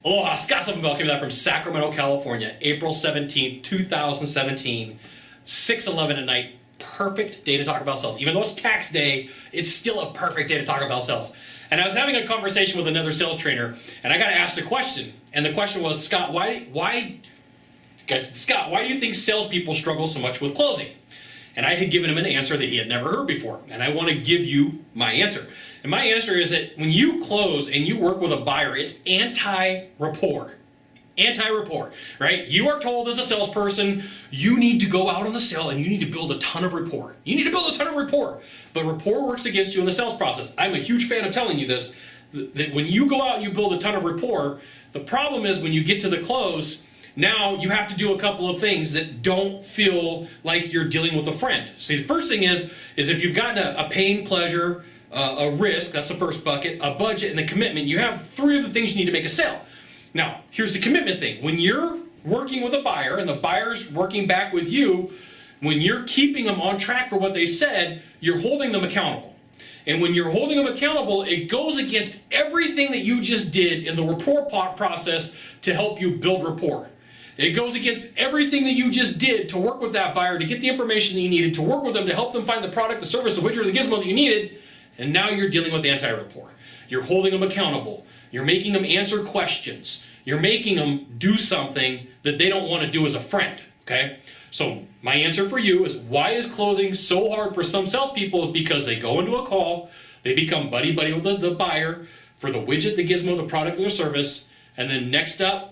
Aloha, Sylvan Bell coming back from Sacramento, California, April 17th, 2017, 6:11 at night. Perfect day to talk about sales. Even though it's tax day, it's still a perfect day to talk about sales. And I was having a conversation with another sales trainer, and I got asked a question. And the question was, Scott, why do you think salespeople struggle so much with closing? And I had given him an answer that he had never heard before. And I want to give you my answer. And my answer is that when you close and you work with a buyer, it's anti-rapport. Anti-rapport, right? You are told as a salesperson, you need to go out on the sale and you need to build a ton of rapport. You need to build a ton of rapport. But rapport works against you in the sales process. I'm a huge fan of telling you this, that when you go out and you build a ton of rapport, the problem is when you get to the close, now you have to do a couple of things that don't feel like you're dealing with a friend. See, the first thing is if you've gotten a pain, pleasure, a risk, that's the first bucket, a budget, and a commitment, you have three of the things you need to make a sale. Now, here's the commitment thing. When you're working with a buyer and the buyer's working back with you, when you're keeping them on track for what they said, you're holding them accountable. And when you're holding them accountable, it goes against everything that you just did in the rapport process to help you build rapport. It goes against everything that you just did to work with that buyer, to get the information that you needed, to work with them, to help them find the product, the service, the widget, or the gizmo that you needed. And now you're dealing with anti-rapport. You're holding them accountable. You're making them answer questions. You're making them do something that they don't want to do as a friend, okay? So my answer for you is, why is closing so hard for some salespeople? Is because they go into a call, they become buddy-buddy with the buyer for the widget, the gizmo, the product, or the service, and then next up,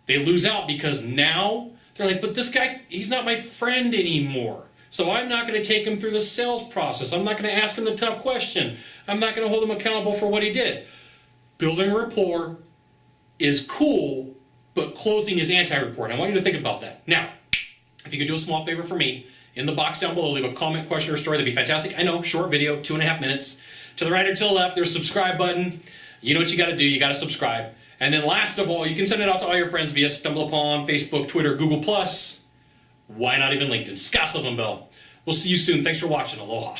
they lose out because now they're like, but this guy, he's not my friend anymore. So I'm not going to take him through the sales process. I'm not going to ask him the tough question. I'm not going to hold him accountable for what he did. Building rapport is cool, but closing is anti-rapport. And I want you to think about that. Now, if you could do a small favor for me, in the box down below, leave a comment, question, or story. That'd be fantastic. I know, short video, 2.5 minutes. To the right or to the left, there's a subscribe button. You know what you got to do. You got to subscribe. And then last of all, you can send it out to all your friends via StumbleUpon, Facebook, Twitter, Google+. Why not even LinkedIn? Sylvan Bell. We'll see you soon. Thanks for watching. Aloha.